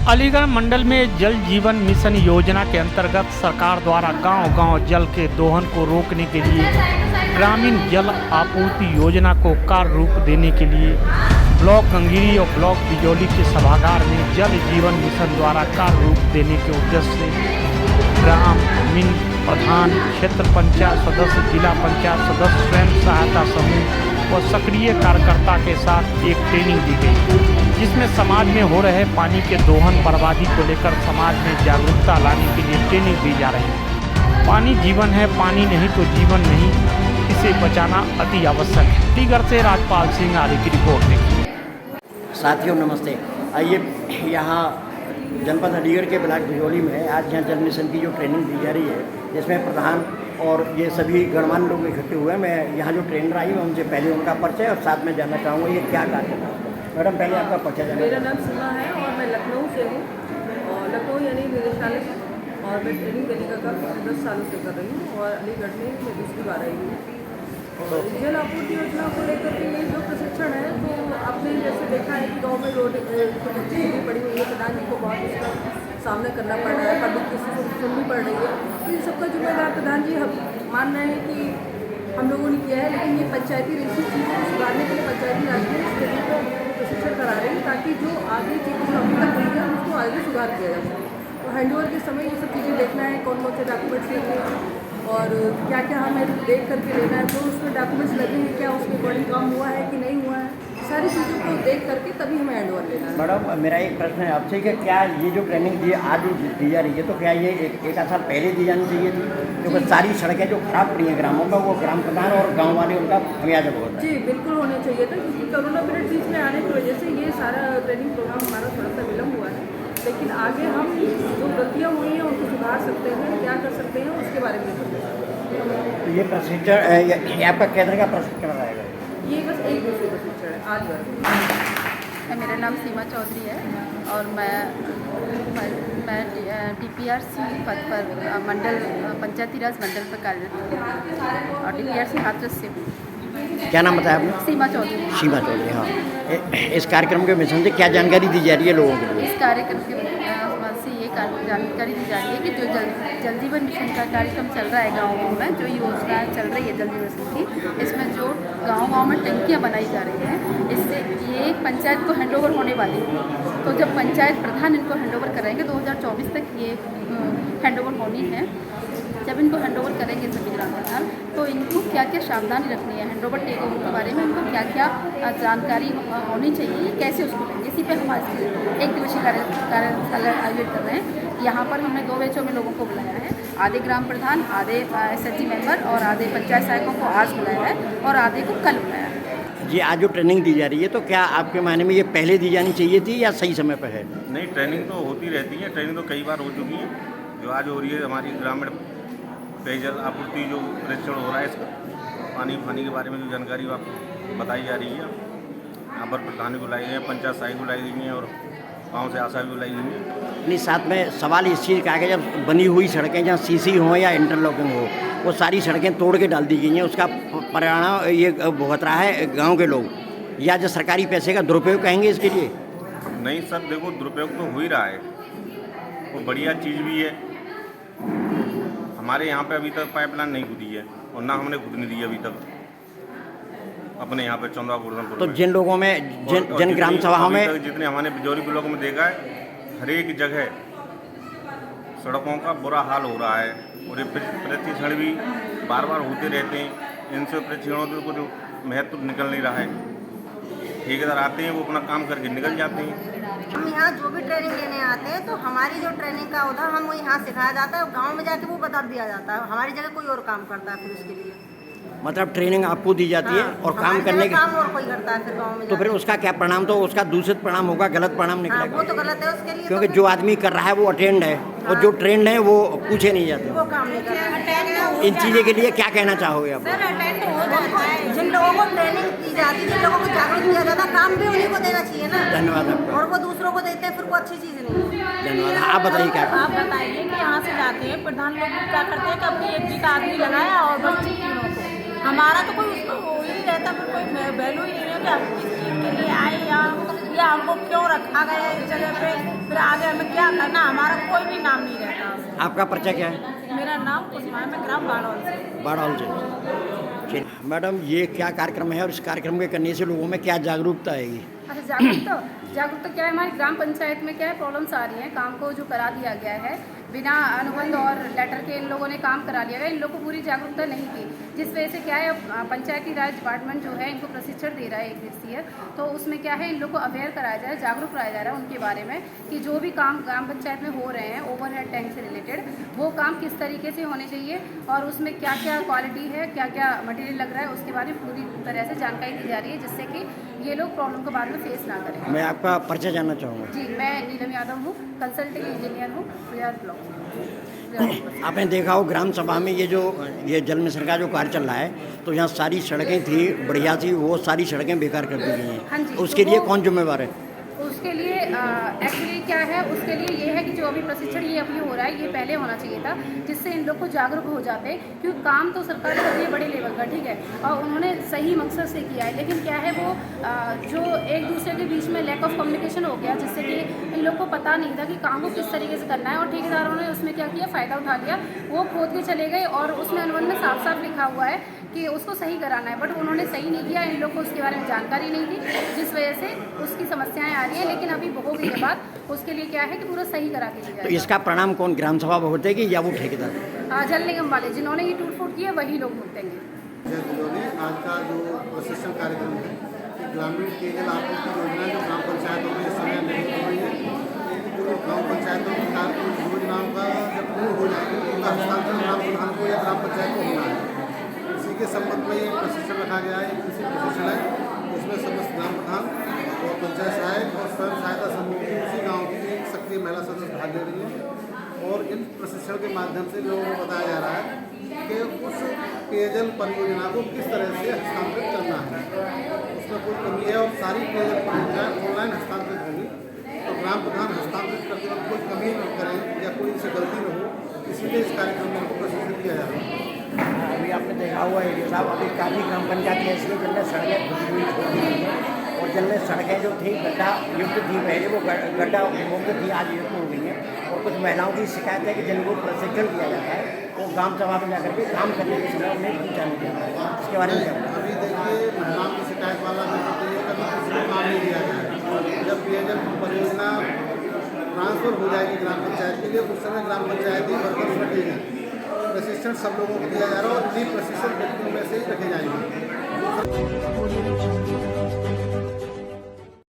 अलीगढ़ मंडल में जल जीवन मिशन योजना के अंतर्गत सरकार द्वारा गांव-गांव जल के दोहन को रोकने के लिए ग्रामीण जल आपूर्ति योजना को कार्य रूप देने के लिए ब्लॉक गंगीरी और ब्लॉक बिजौली के सभागार में जल जीवन मिशन द्वारा कार्य रूप देने के उद्देश्य से ग्रामीण प्रधान, क्षेत्र पंचायत सदस्य, जिला पंचायत सदस्य, स्वयं सहायता समूह व सक्रिय कार्यकर्ता के साथ एक ट्रेनिंग दी गई, जिसमें समाज में हो रहे पानी के दोहन बर्बादी को लेकर समाज में जागरूकता लाने के लिए ट्रेनिंग दी जा रही है। पानी जीवन है, पानी नहीं तो जीवन नहीं, इसे बचाना अति आवश्यक है। अलीगढ़ से राजपाल सिंह आर्य की रिपोर्ट देखिए। साथियों नमस्ते। आइए यहाँ जनपद अलीगढ़ के ब्लॉक बिजौली में आज यहाँ जल मिशन की जो ट्रेनिंग दी जा रही है, जिसमें प्रधान और ये सभी गणमान्य लोग इकट्ठे हुए हैं। मैं यहाँ जो ट्रेनर आई हूँ उनसे पहले उनका परिचय और साथ में जानना चाहूँगा ये क्या कार्य है। मैडम पहले आपका परिचय जाना। मेरा नाम सीमा है और मैं लखनऊ से हूँ और लखनऊ यानी निदेशालय से, और मैं ट्रेनिंग देने का काम 10 सालों से कर रही हूँ और अलीगढ़ में मैं दूसरी बार आई हूँ। और जल आपूर्ति योजना को लेकर के ये जो प्रशिक्षण है, तो आपने जैसे देखा है कि गाँव में रोड खुली पड़ी हुई है, प्रधान जी को बहुत उसका सामना करना पड़ रहा है, पब्लिक किसी को सुननी पड़ रही है, तो इन सबका जिम्मेदार प्रधान जी हम मान रहे हैं कि हम लोगों ने किया है। लेकिन ये पंचायती रेसिस चीज़ों को सुधारने के लिए पंचायती राज में इस तरीके को प्रशिक्षण करा रहे हैं, ताकि जो आगे चीज़ें जो अभी तक हुई है उसको आगे सुधार किया जा सके। तो हैंडओवर के समय ये सब चीज़ें देखना है, कौन कौन से डॉक्यूमेंट्स लेने हैं और क्या क्या हमें देख करके लेना है, जो उसमें डॉक्यूमेंट्स लगे हैं क्या उसके अकॉर्डिंग काम हुआ है कि नहीं हुआ है, सारी चीज़ों को देख करके तभी हमें हैंडओवर लेना है। मैडम मेरा एक प्रश्न है आपसे कि क्या ये जो ट्रेनिंग आज दी जा रही है, तो क्या ये एक आध साल पहले दी जानी चाहिए थी? क्योंकि सारी सड़कें जो खराब पड़ी हैं ग्रामों में, वो ग्राम प्रधान और गाँव वाले उनका खमियाजा भुगत। जी बिल्कुल होना चाहिए था, क्योंकि कोरोना पीरियड बीच में आने की वजह से ये सारा ट्रेनिंग प्रोग्राम हमारा थोड़ा सा विलम्ब हुआ है। लेकिन आगे हम जो गलतियाँ हुई हैं उनको सुधार सकते हैं, क्या कर सकते हैं उसके बारे में करते हैं। तो ये प्रशिक्षण आपका केंद्र का प्रशिक्षण रहेगा? ये बस एक दूसरे प्रशिक्षण है आज वर्ग। मेरा नाम सीमा चौधरी है और मैं DPRC पद पर मंडल पंचायती राज मंडल पर कार्यरत हूँ और DPRC हाथरस से हूँ। क्या नाम बताया आपने? सीमा चौधरी। सीमा चौधरी, हाँ। इस कार्यक्रम के मिशन से क्या जानकारी दी जा रही है लोगों के लिए? इस कार्यक्रम के से ये जानकारी दी जा रही है कि जो जल जीवन मिशन का कार्यक्रम चल रहा है गाँव में, जो योजना चल रही है जल जीवन मिशन की, इसमें जो गाँव में टंकियाँ बनाई जा रही हैं, इससे ये पंचायत को हैंडओवर होने वाली है। तो जब पंचायत प्रधान इनको हैंडओवर कराएंगे 2024 तक ये हैंडओवर होनी है। जब इनको हैंडओवर करेंगे सभी ग्राम प्रधान, तो इनको क्या क्या सावधानी रखनी है, हैंडओवर टेक ओवर के बारे में इनको क्या क्या जानकारी होनी चाहिए, कैसे उसको लेंगे। इसी पर हम आज एक दिवसीय कार्यशाला आयोजित कर रहे हैं। यहाँ पर हमने 2 बैचों में लोगों को बुलाया है, आधे ग्राम प्रधान, आधे SHG मेंबर और आधे पंचायत सहायकों को आज बुलाया है और आधे को कल बुलाया है। जी आज जो ट्रेनिंग दी जा रही है, तो क्या आपके मायने में ये पहले दी जानी चाहिए थी या सही समय पर है? नहीं, ट्रेनिंग तो होती रहती है, ट्रेनिंग तो कई बार हो चुकी है। जो आज हो रही है हमारी ग्रामीण पेयजल आपूर्ति जो परीक्षण हो रहा है, इसका पानी के बारे में जो जानकारी आपको बताई जा रही है, यहाँ पर प्रधान भी बुलाई गई है, पंचायत सहायक बुलाई गई हैं और गाँव से आशा भी बुलाई गई है। नहीं, साथ में सवाल इस चीज़ का है कि जब बनी हुई सड़कें जहाँ CC हो या इंटरलॉकिंग हो, वो सारी सड़कें तोड़ के डाल दी गई हैं, उसका परिणाम ये भुगत रहा है गांव के लोग, या जो सरकारी पैसे का दुरुपयोग कहेंगे इसके लिए? नहीं सर, देखो दुरुपयोग तो हो ही रहा है, वो बढ़िया चीज़ भी है। हमारे यहाँ पे अभी तक पाइपलाइन नहीं खुदी है और ना हमने खुदने दी अभी तक अपने यहाँ पे चंदवा गोरधनपुर। तो जिन लोगों में जन ग्राम सभाओं में जितने हमने बिजौली ब्लॉक में देखा है, हर एक जगह सड़कों का बुरा हाल हो रहा है और ये परीक्षण भी बार बार होते रहते हैं। इनसे परीक्षणों को जो महत्व निकल नहीं रहा है। ठेकेदार आते हैं, वो अपना काम करके निकल जाते हैं। हम यहाँ जो भी ट्रेनिंग लेने आते हैं, तो हमारी जो ट्रेनिंग का होता है हम यहाँ सिखाया जाता है और गाँव में जाके वो बता दिया जाता है। हमारी जगह कोई और काम करता है फिर उसके लिए। मतलब ट्रेनिंग आपको दी जाती है और काम करने के काम और कोई करता है फिर गाँव में। तो फिर उसका क्या परिणाम? तो उसका दूषित परिणाम होगा, गलत परिणाम निकलेगा। वो तो गलत है उसके लिए, क्योंकि जो आदमी कर रहा है वो अटेंड है और जो ट्रेंड है वो पूछे नहीं जाते। वो काम नहीं कर रहा है। इन चीज़ों के लिए क्या कहना चाहोगे आप? जिन लोगों को ट्रेनिंग दी जाती है, जिन लोगों को जागरूक किया जाता है, काम भी उन्हीं को देना चाहिए ना। धन्यवाद आपका। और वो दूसरों को देते हैं फिर वो अच्छी चीज़ नहीं है। धन्यवाद। आप बताइए क्या? आप बताइए कि यहाँ से जाते हैं प्रधान लोग क्या करते हैं कि अपनी एक जी का आदमी लगाया और बस तीनों को, हमारा तो कोई उसमें हो ही नहीं रहता, फिर कोई वैल्यू ही नहीं है कि आप किस चीज़ के लिए आए या या हमको क्यों रखा गया है इस जगह पे, फिर आगे हमें क्या करना, हमारा कोई भी नाम नहीं रहता। आपका परिचय क्या है? मेरा नाम कुसुमा है, मैं ग्राम बाड़ौल से। बाड़ौल से। ठीक। मैडम, ये क्या कार्यक्रम है और इस कार्यक्रम के करने से लोगों में क्या जागरूकता आएगी? अच्छा, जागरूकता क्या है, हमारी ग्राम पंचायत में क्या है प्रॉब्लम्स आ रही हैं, काम को जो करा दिया गया है बिना अनुबंध और लेटर के इन लोगों ने काम करा लिया गया, इन लोगों को पूरी जागरूकता नहीं थी, जिस वजह से क्या है पंचायती राज डिपार्टमेंट जो है इनको प्रशिक्षण दे रहा है 1 दिवसीय। तो उसमें क्या है इन लोग को अवेयर कराया जा रहा है, जागरूक कराया जा रहा है उनके बारे में कि जो भी काम ग्राम पंचायत में हो रहे हैं ओवरहेड टैंक से रिलेटेड, वो काम किस तरीके से होने चाहिए और उसमें क्या क्या क्वालिटी है, क्या क्या मटेरियल लग रहा है, उसके बारे में पूरी तरह से जानकारी दी जा रही है, जिससे कि ये लोग प्रॉब्लम को बाद में फेस ना करें। मैं आपका परिचय जानना चाहूँगा। जी, मैं नीलम यादव हूँ, कंसल्टिंग इंजीनियर हूँ, बिहार ब्लॉक। आपने देखा हो ग्राम सभा में ये जल मिशन का जो कार्य चल रहा है, तो यहाँ सारी सड़कें थी बढ़िया थी, वो सारी सड़कें बेकार कर दी गई हाँ जी, हैं। उसके तो लिए कौन जिम्मेवार है? उसके लिए एक्चुअली क्या है, उसके लिए ये है कि जो अभी प्रशिक्षण ये अभी हो रहा है, ये पहले होना चाहिए था, जिससे इन लोग को जागरूक हो जाते, क्योंकि काम तो सरकार कर रही है बड़े लेवल का, ठीक है, और उन्होंने सही मकसद से किया है, लेकिन क्या है वो जो एक दूसरे के बीच में लैक ऑफ कम्युनिकेशन हो गया, जिससे कि इन लोग को पता नहीं था कि काम को किस तरीके से करना है, और ठेकेदारों ने उसमें क्या किया, फ़ायदा उठा लिया, वो खोद के चले गए और उसमें अनुबंध में साफ साफ लिखा हुआ है कि उसको सही कराना है, बट उन्होंने सही नहीं किया, इन लोग को उसके बारे में जानकारी नहीं थी, जिस वजह से उसकी समस्याएं आ रही है। लेकिन अभी हो गई है बात, उसके लिए क्या है कि पूरा सही करा के दिया तो इसका परिणाम कौन, ग्राम सभा भुगतेगी या वो ठेकेदार? जल निगम वाले जिन्होंने ये टूट फूट की है वही लोग भुगतेंगे। आज का जो प्रशिक्षण कार्यक्रम है कि ग्रामीण पेयजल आपूर्ति योजना जो ग्राम पंचायतों में इस समय नहीं हो रही है, जो ग्राम पंचायतों की कार्य योजनाओं का जब पूर्ण हो जाएगी तो उनका हस्तांतरण ग्राम प्रधान को या ग्राम पंचायत को होना है। इसी के संबंध में ये प्रशिक्षण रखा गया है, कृषि प्रशिक्षण है, इसमें समस्त ग्राम प्रधान और पंचायत सहायक और स्वयं सहायता समूह की उसी गाँव की एक सक्रिय महिला सदस्य भाग ले रही है, और इन प्रशिक्षण के माध्यम से लोगों को बताया जा रहा है कि उस पेयजल परियोजना को किस तरह से हस्तांतरित करना है, उसमें कोई कमी है, और सारी पेयजल परियोजनाएं ऑनलाइन हस्तांतरित होंगी, तो ग्राम प्रधान हस्तांतरित करते वक्त कोई कमी न करें या कोई इनसे गलती न हो, इसीलिए इस कार्यक्रम में हमको प्रशिक्षित किया जा रहा है। अभी आपने देखा हुआ है साहब, अभी काफ़ी ग्राम पंचायत ऐसी है जिनमें सड़कें खुली हुई छोड़ी गई हैं, और जिनमें सड़कें जो थी गड्ढा युक्त थी पहले, वो गड्ढा मुक्त थी, आज युक्त हो गई हैं, और कुछ महिलाओं की शिकायत है कि जिनको प्रशिक्षण दिया जाता है वो ग्राम सभा में जाकर के काम करने के समय उन्हें पूछा नहीं जाता है, इसके बारे में क्या? अभी देखिए, महिलाओं की शिकायत वाला जो होती है कभी किसी को काम नहीं दिया जाए, जब पेयजल परियोजना ट्रांसफर हो जाएगी ग्राम पंचायत के लिए, उस समय ग्राम पंचायती वर्कर्स रखेंगे, प्रशिक्षण सब लोगों को दिया जा रहा है और इन्हीं प्रशिक्षण व्यक्तियों में से ही रखे जाएंगे।